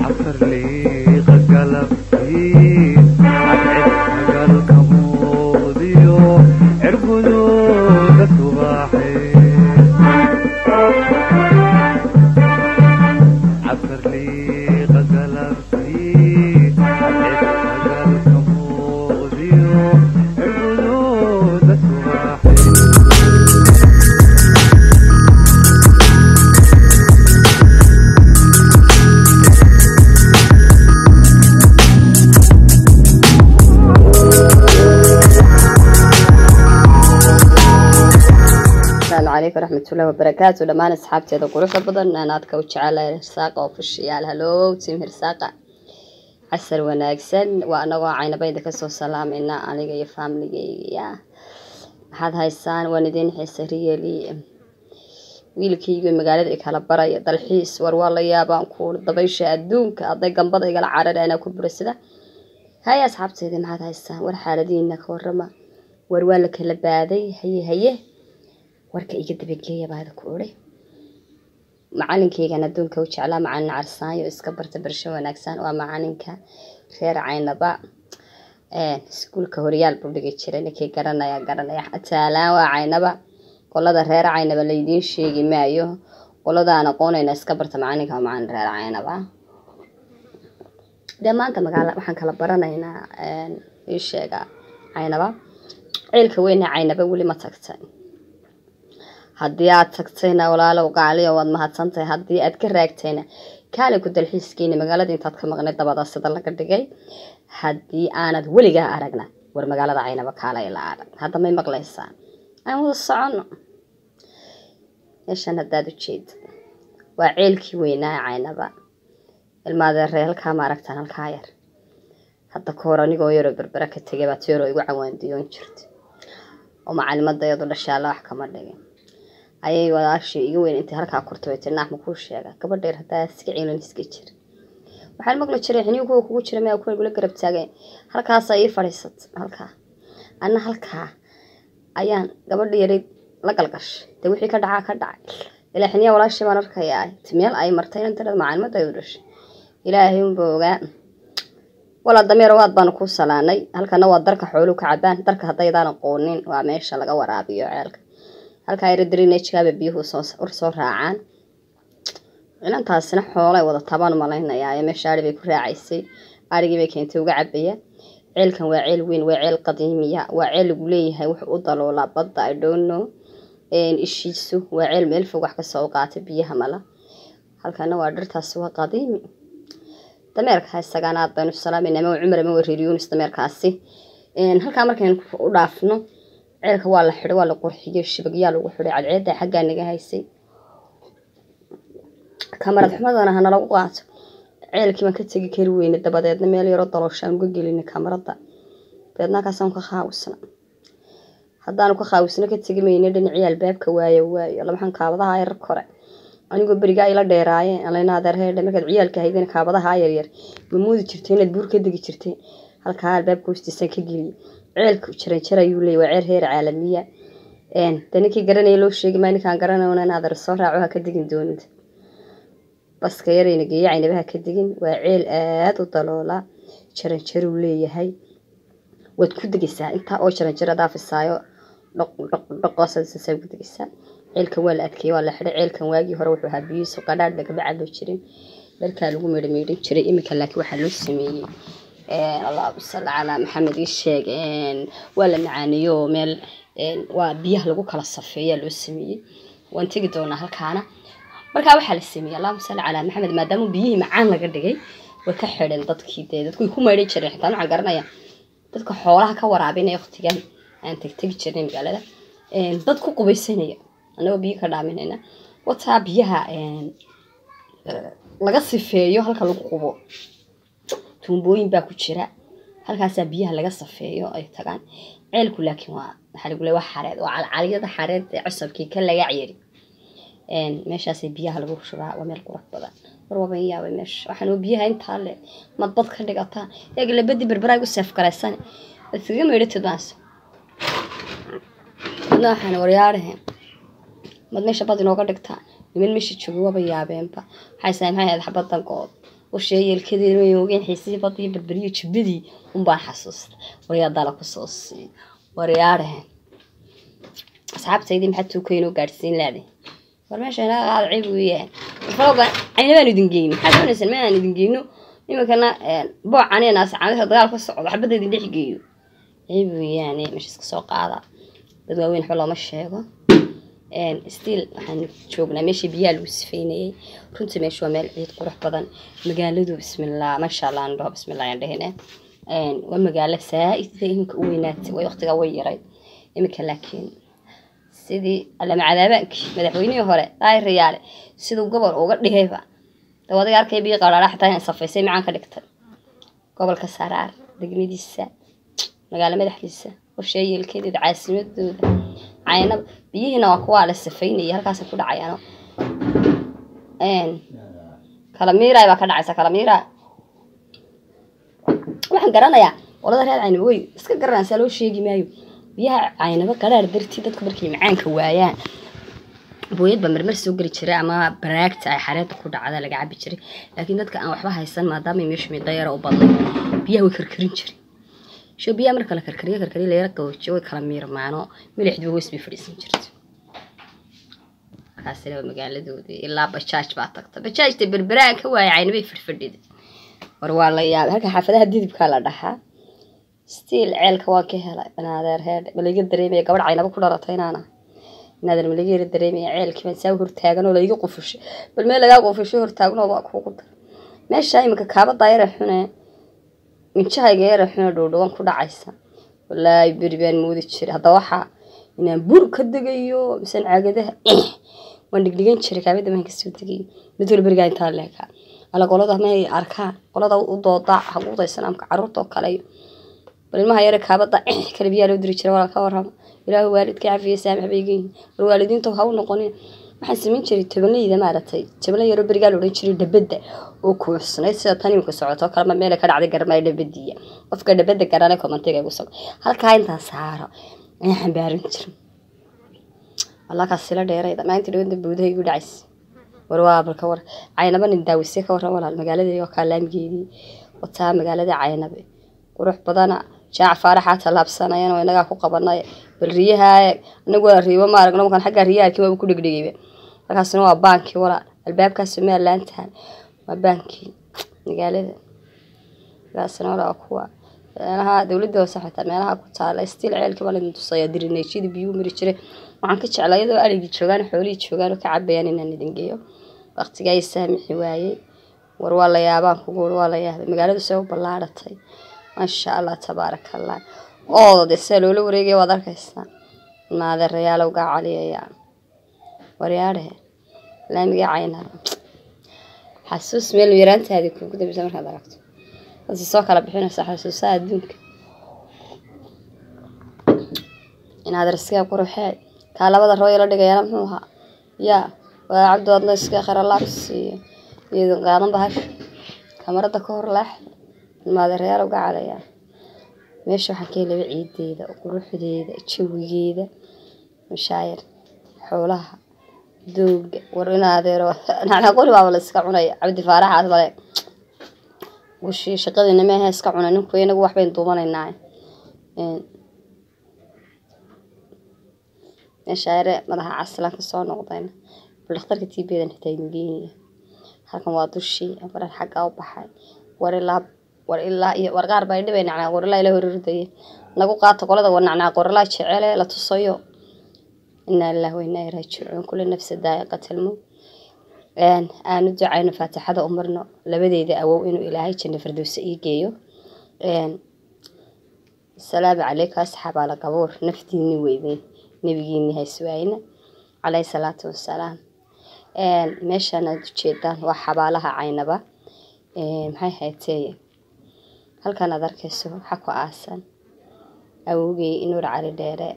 عفر لي قلبي عدعت قلب كموديو عربدو دسوباحي عفر لي قلبي عدعت قلب كموديو عربدو دسوباحي عليكم ورحمة الله وبركاته. لما أنا سحبت هذا قروح بدن أنا أتكوتش على الساقة وفش يا الهلو تيم هرساقة عسر وناكسن وأنا وعينا بيدك السو سلام إنا أنا جاي فاملي جاي يا هذا هاي السان وندين حسرية لي ويلكي يجي مقالة إكلا برايا دالحيس والله يا بانكور ضبيش أدونك أضي جنبض يقال عرر أنا كبر السدا هاي أصحابتي هذي مع هاي السان والحالة دي إنك ورما وروالك اللي بعدي هي warka iga dabageeya baad ku oray macalinkeyga adduunka u jeclaa macalin carsaayo iska barta barasho wanaagsan waa macalinka reer Caynaba iskuulka horyaal buu dhigay jiray ninkii garanaya ataalaan waa Caynaba qolada reer Caynaba la idin sheegi maayo qolada aan aqoonayna iska barta macalinka waa macalin reer Caynaba dhammaanka magaala waxaan kala baranaynaa ii sheega Caynaba ciilka weyn Caynaba wali ma tagtay haddii aad tagtayna walaalo qaaliyo waad mahadsantahay haddii aad ka raagtayna kaale ku dalxiiskiina magaalada intaad ka maqnay dabada sida laga dhigay haddii aanad weligaa aragna war magaalada Caynaba kaale ila arag hadda may maqlaysaan aan wada socono meeshan haddaad u jeed waa ceelkii weynaa Caynaba ilmaada reelka ma aragtaan halkaa yar hadda koor anigoo yaro berbera ka tagay baa tiro igu cawaandiyoon jirtay oo macalimadda iyadu dhashay wax kama dhigin ayay walaashii iga weyn intii halka kurtay tinaax ma ku sheega gabadheer hadaa iska ciilan iska jir waxaan maqlo jiray xiniyo kugu jira ma ku gula garab taagay halkaas ay fadhiisat ana halka ayaan gabadh yaray la galgash taa wixii ka dhacay ilaa xiniyo walaashii baan arkaya timeel ay martay inta macallimada ay dhashay ilaahay un booga wala dameer waad baan ku salaanay halkana waa darka xoolo ka cabaan darka hadaydaan aqoonin waa meesha laga waraabiyo ceelka halka ay drainage-ka biyuhu soo raacaan inantaasina xoolay wada taban malaynayaa meesha ari bay ku raacaysay arigii bay keentay uga cabaya ceelkan waa ceel weyn waa ceel qadiimiya waa ceel lagu leeyahay wax u daloola badda I don't know ishiisu waa ceel meel fog wax ka soo qaatay biyaha mala halkana waa dhirtaas waa qadiimi dameerka isaganaad baynu salaaminaa ma Umar ma wariiriyuun dameerkaasi halka markaan u dhaafno ceelka waa la xidhay waa la qurxiyay shibagyaal ugu xidhay cadceeda xagga naga haysay kamarad xumadana hana lagu qaato ceelkii ma ka tagi kari weynay dabadeedna meel yar oo dalooshaan uga gelinay kamarada beedna ka san ka qaawsana haddaan ku qaawsana ka tagi meeyay dhinaci albaabka waayo lama kaabadaha yar kore anigoo bariga ila dheeraayeen alayna adeerheed markaad ciyaalka haydeen kaabadaha yar ma moodi jirtay inaad buur ka digi jirtay halka albaabka hoostiisa ka geliyo ceelku jiran ayuu leeyahay ceel heer caalamiya tanikii garanay loo sheegay ma ninkaan garanayna inaad soo raaco ha ka digin doonid baska yarayna geeyay Caynaba ka digin waa ceel aad u daloola jiran uu leeyahay wad ku digaysaa inta oo jiran daafisaayo dhaqaasadiisa ku digaysaa ceelka waa la adkeeyay waa la xidhay ceelkan waagi hore wuxuu ahaa biyo qadhaadh laga bacad loo jirin marka lagu meedhin jiray imika laakiin waxa loo sameeyay الله صل على محمد الشيخ ولا معانيو مال وبيه لغو كلا صفيه لو سميه وان تيغي دونا halkaana marka waxa la sameeyay الله صل على محمد maadaama biyihi macaan laga dhigay way ka xidhan dadku ku meedhay jiray xitaa waxa garanaya dadka xoolaha ka waraabinay waqtigan aan tagtagi jiray magaalada dad ku qubaysanaya anagoo biyo ka dhaaminayna wata biyaha laga sifeeyo halka lagu qubo tumbooyin baa ku jira halkaas biyaha laga safeeyo ay tagaan ceelku laakiin waa waxa lagu leeyahay xareed oo calcaliyada xareed ee cusubkii ka laga ciyari meeshaas biyaha lagu shubaa waa meel qurux badan warwaban yaabay meesha waxaan oo biyaha inta le madbad ka dhigata eeg la badi berberaagu saf garaysan isaga meedhid baas waxaan waryaarahay mad meesha bad inoo ka dhigtaa niman meesha joogo waba yaabeenba waxay saamaxay xabadan good وشيء الكذا يوجين حسي بطي بالبريو شبدي ومبان حسوس وريا دالك صوصي ورياره أصحاب سيدي محتو كينو قارسين لادي ورماش أنا قاعد عيب وياه فوق أنا ما ندنجينو حتى من السنة ما ندنجينو لما كنا بوع عني ناس عندها ضيال قصة وحبدا يدنجي جيو عيب يعني مش سوق هذا بدوين حلا مش هيك ستيل waxaan joognaa meeshii biyaha lagu sifeynayay runtii meeshu waa meel ciid qurux badan magaaladu bismillah ma sha Allah andho bismillah aan dhahayna waa magaalo saaidinka u weynaatay way waqtiga way yaray imika laakiin sidii alla macadaabki madaxweynihii hore ay riyaale sidoo gobol uga dhigayba dawada arkay biyo qaraara xataa in safaysay macaan ka dhigtay gobolka Saraar degmadiisa magaalo madaxdiisa وشيء عاصمة دودة عينا بيهنا وقوى على السفينة يهركاس كل عيانه كلاميرا يبقى كذا عيسى كلاميرا waxaan garanayaa walada reer cayna way iska garanaysaa loo sheegi maayo biyaha caynaba kala dartii dadku markii macaanka waayaan booyad ba marmar soo gari jiray ama baraagta ay xareed ku dhacda laga cabi jiray laakiin dadka aan waxba haysan maadaama meeshu mid dayar u badan biyaha way karkarin jiray شو بيا مرة كلا كركرية لا يركض شو كلامير معنا ملح دوس بفريسين جرت حاسة لو مقالة دودي إلا بشاش بعتقد بشاش تبربراك هو يعني بيفرفردي والله يا هكا حافظها دي بكلا دحا ستيل عيل كواكه هلا بنادر هاد ملقي الدريمي قبل عينا بكل راتين أنا نادر ملقي الدريمي عيل كمان ساوي هرتاجن ولا يجي قفش بالمال لا قفش هرتاجن وباكو قدر ماشي شيء مكعبة طايرة هنا من شيء غير إحنا دودوان كده عيسى ولا يبربان مودي تشري هذا واحد إن بور كده جيو بس عقده وندقلين شركة بيد ما يكسر تجي مثل برجعين تالك على قولته ما يأركها قولته وضوضع حقوقه السلام كعروته كليه بل ما هيرك هبطة كلبيه لو دري شروا ولا كورهم إلى والد كعفية سامح بيجين الوالدين توهون نقولين maxaan jiray tabanleyda maartay tabanley yaro bariga loo jiray dabada oo ku xusnay sida tani ku socoto kala meel ka dhacday garmay dabadiya qofka dabada garana commentiga ugu soo halka inta saaro ayaan baarin jiray Allah ka sila dheerayda maanta dhawada buuday ugu dhacis warwaa barka war caynaba nin daawisi ka waran walaal magaalada iyo kalaamgeedii wata magaalada caynabe qurux badana jaac faaraxa talaabsanayeen oo inaga ku qabanay bal riyaha anagu riyo ma aragno kan xagga riyaha kiba ku dhigdhigay markaasna waa banki wala albaabkaas Somaliland tahan waa banki magaalada gaasna wala kuwa anaha dawladda saxta meelaha ku taala stiil ceelka wala tusaya dirinayshida biyo mari jiray waxaan ka jeclaa iyadoo arigi joogan xooli joogan oo ka cabayaan inaan idin geeyo waqtiga ay saamixi waayay war wala yaabaan ku goor wala yaabay magaaladu soo balaaratay ما شاء الله تبارك الله ده سلولو وريجي وذاكيسا ما هذا الرجال وقع عليه يعني ورياله لا مجي عينها حسوس ميل ويرانت هذه كنت بسمر هذا ركت بس الساق على بحنا صح حسوسها دونك إن هذا السكاب قروحي كلا بدر هو يلدق يا لمحوها يا وعبد الله السكاب خير الله بس يدون قاعدين بهاش كاميرا تكور لح ما هذا الرجال وقع عليه ماشي حكي لي عيديده وقروحديده جويgeeda مشاعر حولها دوق ورنا هذيرو انا اقول بابا اسكا cunay cabdi faarax aad bale وشي shaqadina ma aha iska cunay ninku inagu wax been duumanayna مشاعر madaxa caslan ka soo noqdayna dhakhtarka tiibeedan xitaa ingeeyay halkan waa dushi afar xagga u baxay war iyo warqaar bay dhibaynaa qorla ila horiday nagu qaato qolada wanacna qorla jecel la tusayo inna lillahi wa inna ilayhi raaji'uun kullu nafsi daa'iqatul maut aanu ducayno faatixada umarno labadeeda awow inuu ilaahay janno firdawsi ii geeyo salaamu alaykum asxaab ala qabuur naftiini weydeen nabigiini hayswaayna alayhi salaatu wassalaam meeshan aad jeedaan waa xabaalaha caynaba maxay haytay halkan aad arkayso waxa ku aasan awogay inuu cali dheere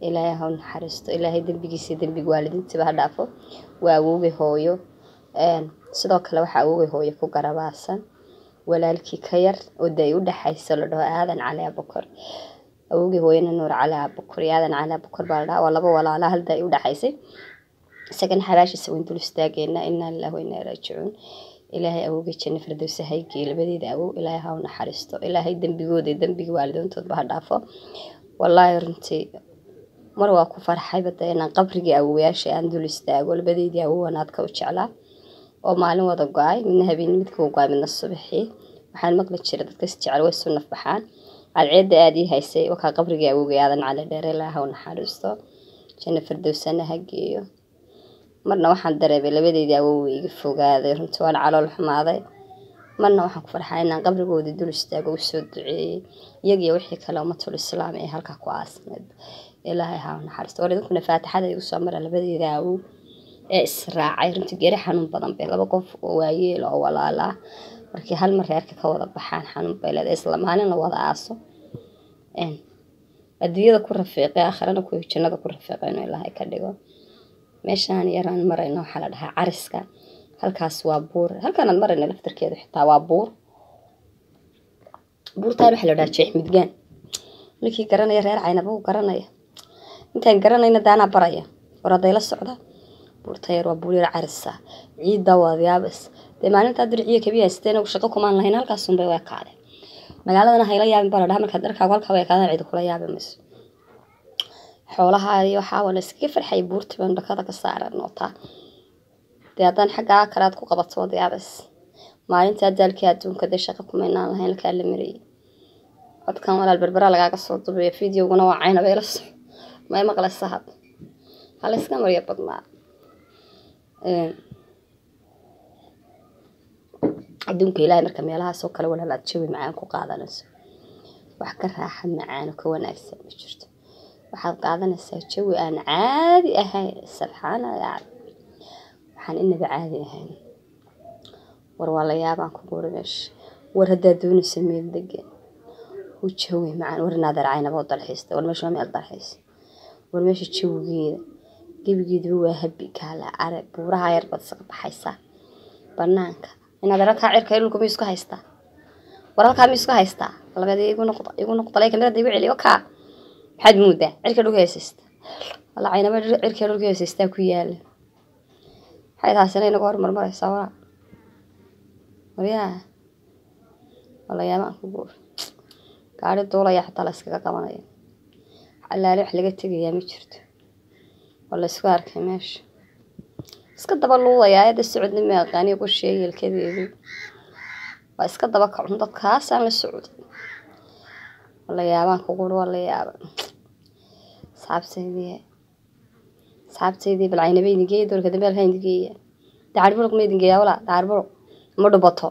ilaahay ha naxariisto ilaahay dambigiisa dambiga waalidiintiba ha dhaafo waa awogay hooyo sidoo kale waxa awogay hooyo ku garabaasan walaalkii ka yar oo day u dhaxayso la dhaho aadan cali abukar awogay hooyana nuur cali abukar aadan cali abukar baa la laba walaala hal day u dhaxaysay isagan xalaashiisa weyn dul istaageena inna lillahi wa inna ilayhi raaji'uun ilaahay awowgay janno firdawsi ha geeyo labadeeda awow ilaahay ha u naxariisto ilaahay dembigooda dambiga waalidoontoodba ha dhaafo wallaahi runtii mar waa ku farxay bada inaan qabrigii awowayaasha aan dul istaago labadeedii awowan aadka u jeclaa oo maalin wada go-ay midna habeen midka u go-ay midna subaxii waxaan maqli jiray dadka is jecel way soo nafbaxaan cadceedda aad ii haysay wakaa qabrigii awowgay aadan cali dheere ilaahay ha u naxariisto janno firdawsana ha geeyo marna waxaan dareemay labadeedii awoway iga fogaaday runtii waan calool xumaaday marna waxaan ku farxay inaan qabrigoodii dul istaago u soo duceeyey iyagiyo wixii kale ummatul islaam ee halkaa ku aasneed ilaahay ha u naxariisto war idinkuna faatixada igu soo mara labadeeda awow ee israacay runtii geeri xanuun badan bay laba qof oo waayeel oo walaala markii hal mar reerka ka wada baxaan xanuun bay leedahay isla maalin la wada aaso adduunyada ku rafiiqay aakhirana kuwa jannada ku rafiiqay inuu ilaahay ka dhigo meeshaan yaraan marayno waxaa la dhahaa cariska halkaas waa buur halkaanaan marayno laftarkeedu xitaa waa buurtaan waxaa la dhahaa jeex midgaan ninkii garanaya reer caynaba uu garanaya intaan garanayna daanaa baraya war hadday la socda buurta yar waa buur yar carisa ciidda waadyaabas dee maalintaa dirciyo kabiya haysteen shaqo kumaan lahayn halkaasunbay way kaadeen magaaladana hayla yaabin baa la dhahaa markaad dharkaagu halkaa way kaadaan cidi kula yaabi mayso xoolaha iyo waxaa wala iskaga farxay buurta baan dhakada ka saaran nootaa dee haddaan xaggaa kale aad ku qabato waadyaabas maalintaa daalkii adduunka dee shaqo kumaynaan lahayn halkaa la marayay codkan walaal berbera lagaaga soo dubeeyo fideoguna waa caynaba ila soco may maqlaysa had hala iska mariya badnaa adduunka ilaahay marka meelahaas oo kale walaalaad jawi macaan ku qaadanayso wax ka raaxa macaan oo ka wanaagsan ma jirto waxaad qaadanaysaa jawi aan caadi ahayn subxaana allah waxaan inaba caadi ahayn war waa la yaabaan ku guuri meesha war haddaad doonaysa meel degan u jawi macaan war naadeer caynaba u dalxiista war meesha waa meel dalxiis war meesha jawigeeda gebigeeduba waa habi kaala arag buuraha yar baad isaga baxaysaa banaanka inaad arkaa cirka dhulka ma isku haystaa war halkaa ma isku haystaa labadii igu noqdo laakiin kamerada igu celiyo ka maxaad moodaa cirka dhulka haystaa wala caynaba cirka dhulka haystaa ku yaala waxay taasina inaga hormarmaraysaa wariyaa wala yaabaan ku guur gaari duulaya xataa la iskaga qabanaya allaale wax laga tegayaa ma jirto wala isku arkay meesha iska daba luudayaa ayada socodna ma aqaaniyo ku sheegelkeedu waa iska daba kacun dadkaas aan la socodin wala yaabaan ku guur wala yaaba saabteedii bal caynaba idin geeyo doolka dambe halkaa idin geeya dacarburuq ma idin geeyaa walaa dacarburuq ma dhubato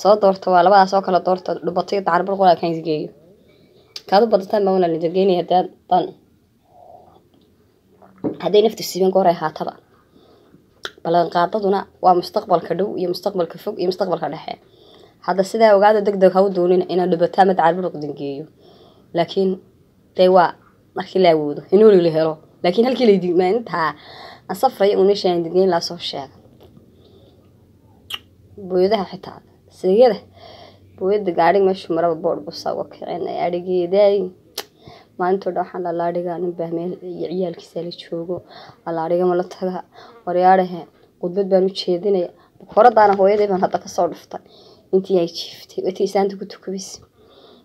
soo doorto waa labadaas oo kala doorto dhubato iyo dacarburuq walaa kaan idin geeyo kaad u badataan baa wanaa idin geynaya dan hadday naftu siiban goor ay haataba ballan qaadaduna waa mustaqbalka dhow iyo mustaqbalka fog iyo mustaqbalka dhexe hadda sidaa ogaado degdeg ha u doonin inaan dhubataa ma dacarburuq idin geeyo laakiin dee waa markii la awoodo inuu la helo laakiin halkii la idin maalintaa aan safray oo meesha aan digeen la soo sheegay booyadaha xitaa sidayada booyada gaadhiga meesha maraba board bus uga kicin adhigeeday maanta waxaan la laadhiga nin bahmeel iyo ciyaalkiisa la joogo la laadhiga ma la taga waryaarahe qudbad baan u jeedinaya horadaana hooyaday baan hadda ka soo dhuftay intii ay jiiftay intii saanta ku tukubis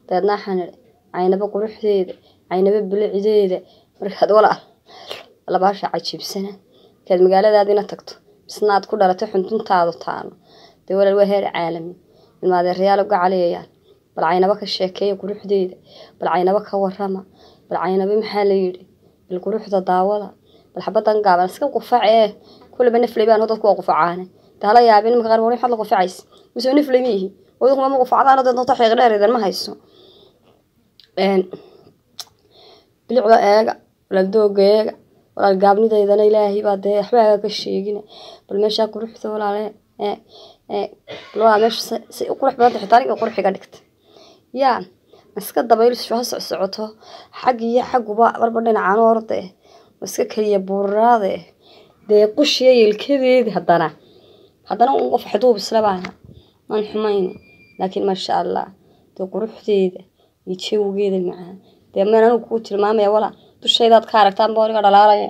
dadna waxaan caynaba quruxdeeda caynaba bilicdeeda markaad labaasha cajiibsana kaad magaaladaadina tagto misna aad ku dhalatay xuntuntaadu taano dee walaal waa heer caalami ilmaadeerayaal uga caliyayaan bal caynaba ka sheekeeya quruxdeeda bal caynaba ka warrama bal caynaba maxaa la yidhi bal quruxda daawada bal xabadan gaaban iska qufacee kulaba naflay baan dadku waa qufacaane taala yaabin marka qaar waxaad la qufacays mise naflay mihi wadku ma qufacadaan dad noo taxqiiq dheer ma hayso bilicda eega walaal doogeega walaal gaabnideedana ilaahay baa dee waxbaa ka sheegina bal meesha quruxda walaal loo meesha si qurux badan xitaa aniga qurxiga dhigta yaa iska dabayl soo socoto xag iyo xaguba barbar dhinacaan orday iska kaliya buuraade dee qushiye ilkadeed haddana uu qof xaduub isla baana man xumayn laakiin ma sha Allah dee quruxdeeda iyo jawgeeda macaan dee ma anu ku tilmaamay wala dushaydaad ka aragtaan booriga dhalaalaya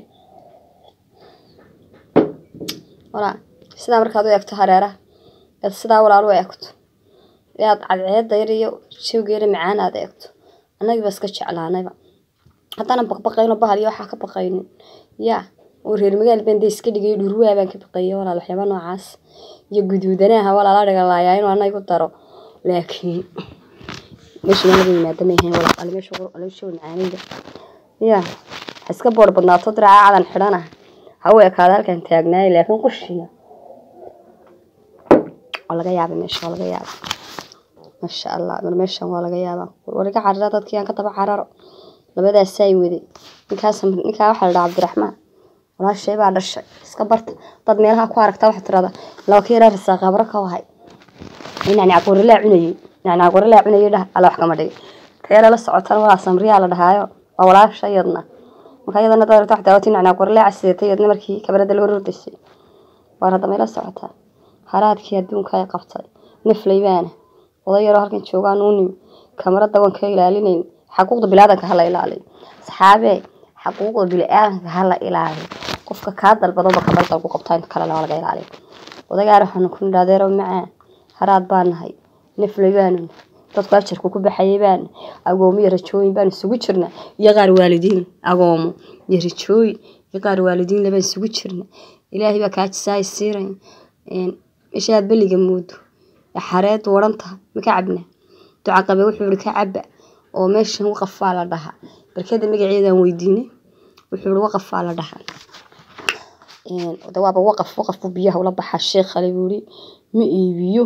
wala sida markaad u eegto hareeraha sidaa walaal u eegto yaad cadceedda yar iyo shawgeeda macaan aad eegto annagiiba iska jeclaanayba haddana baqbaqayno bahal iyo waxaa ka baqaynin yaa oo reer magaal baan dee iska dhigay dhurwaa baan ka baqayay walaal waxyaaba noocaas iyo guduudanaha walaala dhagalaaya inuu annagu daro laakiin meesha laga yimaado ma yahay walaal almeesha macaanida yaa iska boor badnaato diraaca cadan xidhana hawe kaada halkan taagnaay laakiin qushiya laga yaabay meesha laga yaabay masha Allah meeshan waa laga yaabaa wariga carrada dadkii aan ka daba cararo labadaas ay waday ninkaa waxa la Cabdiraxmaan walaashay baa dhashay iska barta dad meelaha ku aragta waxa tirada laba kiira risaaq qabra ka wahay inaan aqoon la cunayay ala wax kama dhig teela la socotaan waa samriya la dhahaayo waa walaashayadna marka iyadana dad taxta watin inaan aqoon la casiyay yadna markii kabarada loo rordisay waa hada meel socota haraadkii adduunka ay qabtay nafleeyana odayaro halkan joogaan uu kamarada wan ka ilaalinayn xuquuqda bilaadanka hala ilaaliyo saxaabe xuquuqda bilaadanka hala ilaaliyo qofka ka dalbado kamarada ku qabtaa inta kale laga ilaaliyo odaygaar waxaan ku dhaadeero macaan haraad baan nahay nafleeyana dadku ajarku ku baxayay baan agoomiyo rajooyin baan isugu jirna iyo qaar waalidiin agoomo iyo rajooyin iyo qaar waalidiin laba isugu jirna ilaahay baa ka jisay siiray ishaad baliga muudo xareed waranta ma ka cabna duca qabe wuxuu ka cabba oo meeshan waqaf la dhaha barkada magaceedan weydiinay wuxuu waqaf la dhaha dawaaba waqaf biyaha wala baxa sheekh Khalibuuri ma iibiyo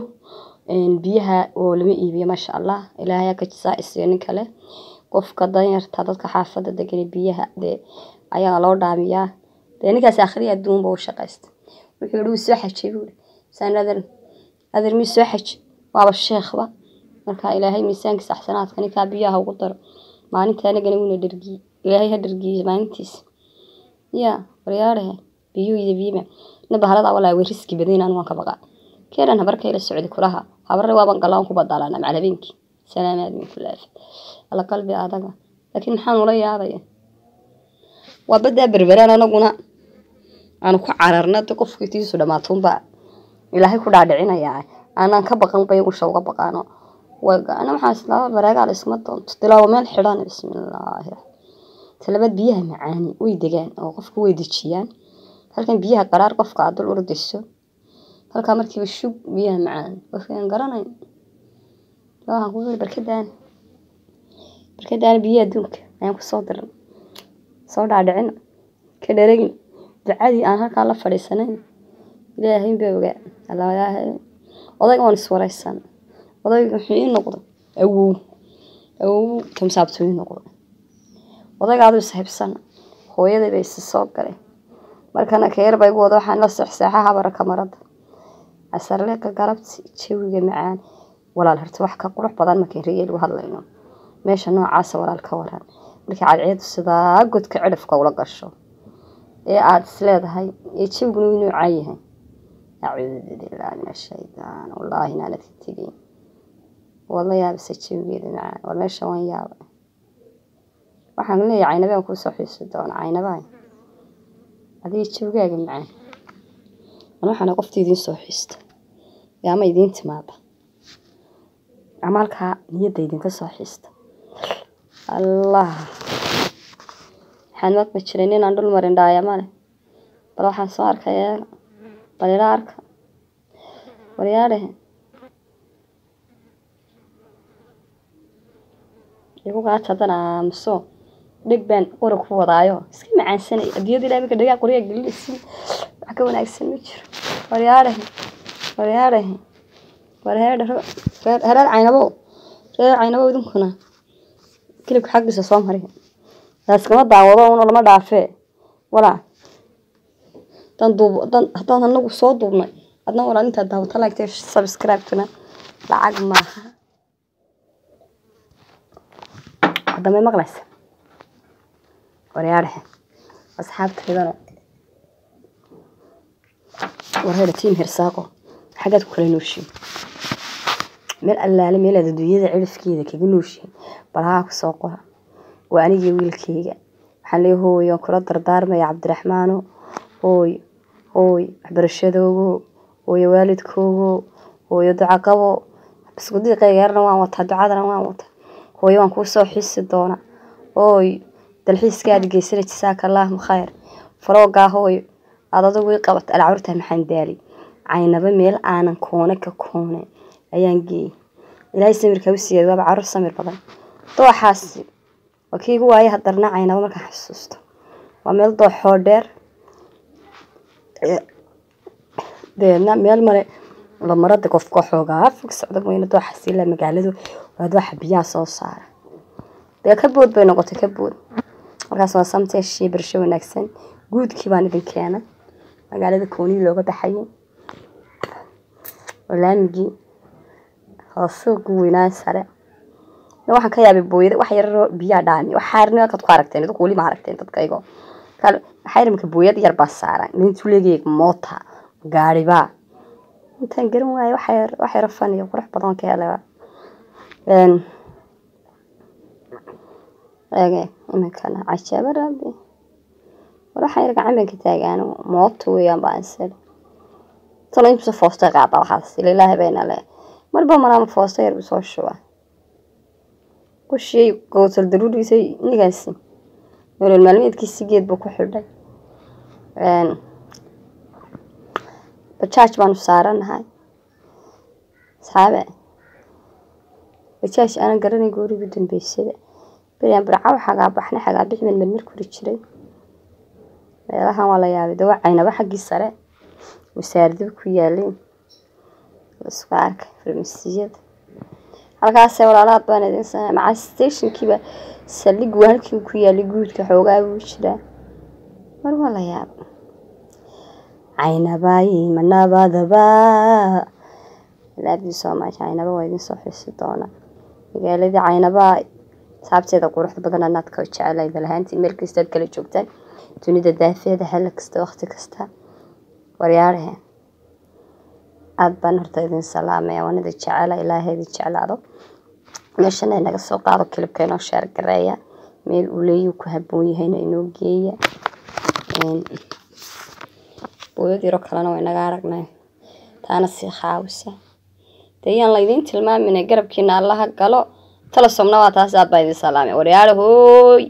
biyaha oo lama iibiyo ma sha Allah ilaahay ka jisay nin kale qofka danyarta dadka xaafada degan biyaha ayaa loo dhaamiyaa ninkaas akhriya adduun buu shaqaystay wuxuu soo xajay sanadan adar mi soo xaj waaba sheekhba marka ilaahay miisaankiisa xasanaadka ninka biyaha ugu daro maalinta anaga inuu dhargi ilaahay ha dhargi maalintiis ya wariyaare biyo yidiima nabahalada walaa way riski badan aan ka baqa keenan habarka ila socdi kulaha habarre waaban galaan ku badalana macalabinki salaamaad min kulaaf ala qalbi adaga laakiin maxaan ula yaabay waa bada berberana anaguna aan ku cararna qofkiisu dhamaatunba ilaahay ku dhaadhicinaya aanan ka baqan bay ugu soo baqaano ana waxa islaa baraaga isma doonto tilaawo meel xidhan bismillaah talabad biyaha macaani way degaan oo qofku way dejiyaan halkan biyaha qaraar qofka adul urdiso halka markii shub biyaha macaan qofkan garanay waxaan ku barkadaan biyaha adduunka ayaan ku soo diray soo dhaadhicin ka dheregin ducadii aan halka la fadhiisanayn ilaahay baa ogaa Allah ilaahay odayga waan iswaraysan odayga wuxuu noqday awow tamsaabtooyin noqday odayga aad u saaxiibsan hooyaday bay soo galay markana ka yar bay wada waxaan la saxsaxaha baraka marada asarle ka galabti jawiga macaan walaal harta wax ka qurux badan markay reeyay u hadlayno meesha noocaas walaal ka waran markii cadceedu sidaa godka cidhifka ula gasho ee aad isleedahay ee jawigu inuu caayahay أعوذ بالله من الشيطان والله إنا لتتقين والله يا بس تشوي معاه والله شوان يا waxaan leeyahay aynaba ku soo xiisadaan aynaba hadii tshowgaaga macaan waxaan qoftiidin soo xiista yaama idin timaada amalka niyada idin ka soo xiista Allah xanad ma jirin inaan dhul marin dhaayamane bal waxaan soo arkayaa baleerka wariyaare igu qaatadana amso dhigban qorog ku wadaayo iska macaansanay adiyada ilaahay ka dhiga qoriga galiisi wax ka wanaagsan ma jiro wariyaare harar aynabo idinkuna kilibka xaqiisa soo maray laaskama daawado oo lama dhaafee wala dan anagu soo duubnay adna wala inta daawata like subscribe tuna lacag maaha hadama maqlaysa wariyaare asxaabteedana warheeda team hirsaaqo xagad ku kala nooshi meel allaale meel adduunyada cilifkeeda kaga nooshi balaha ku soo qora waa anigii wiilkayga waxaan leeyahay hooyo kula dardaarmay Cabdiraxmaano hooy waxbarashadoogo hooyo waalidkoogo hooyo duca qabo isku diiqaygarna waan wata ducadana waan wata hooyo waan ku soo xisi doona ooy dalxiiskaad geysana jazaaka allah khayr farooga hooyo adadu way qabat alcaurta maxaan daali caynaba meel aanan koona ka koone ayaan geey ilaahay samirka u siiyay waa carur samir badan dooxaas wakiigu waayay hadarna caynaba marka xasuusto waa meel dooxo dheer deena meel mare la marada qofka xoogaa fog socdo wayna dooxaas ila magaaladu waa dooxa biyaha soo saara ka bood bay noqotay ka bood markaas waa samtay shii birsho wanaagsan guudkii baan idin keenay magaalada kooni looga baxayay walaamigi hoosoo guweynaa sare waxaan ka yaabay booyada wax yar biya dhaani wax xaarnimo ka aragteen dadku wali ma aragteen dadkaygo kale xayrimka booyada yar baa saaran intuu leeyahay moota gaariba intaan garan waayay wax yar faniyo qurux badan ka helay إما كان عشابة ربي وراح يرجع عمك تاجان موت ويا بانسل طلعين بس فاستة قاعدة وحاسس لله بين الله مربى مرام فاستة يربس وشوا وشي قوتل ضروري يسوي نجاسي يقول المعلومات كيس جيد بكو حردي بتشاش بانو سارن هاي صعبة بتشاش أنا قرني قولي بدون بيسيد بيان برعاو حاجة بحنا حاجة بيحمل من المركوري تشري راح ولا يابي دوا عينا بحق السرع وساردو كيالين وسكارك في المسجد halkaas walaalaad baan idin sameeyay maca station kiba saldhig halkii ku yaali guudka xoogaa uu jira mar wala yaab aynabay manabadaba laabi Soomaaliya aynaba waa idin soo xisi doona magaalada aynaba saabteeda quruxda badan anaad ka jecelahay dalahaantii meel kasta kala joogtaan dunida daafeeda xal kasta waqti kasta waryaaraha aad baan horta idin salaamay wanada jecela ilaahay jecelaado meeshan ay naga soo qaado kilibkeena oo share gareeya meel uu leeyahay ku haboon yahay inuu geeyo booyadiro kalena way naga aragnay taana si xaawisa deeyaan la idin tilmaaminay garabkiina Allah galo tala somna waa taas aad baa idin salaamay waryaaraha hooy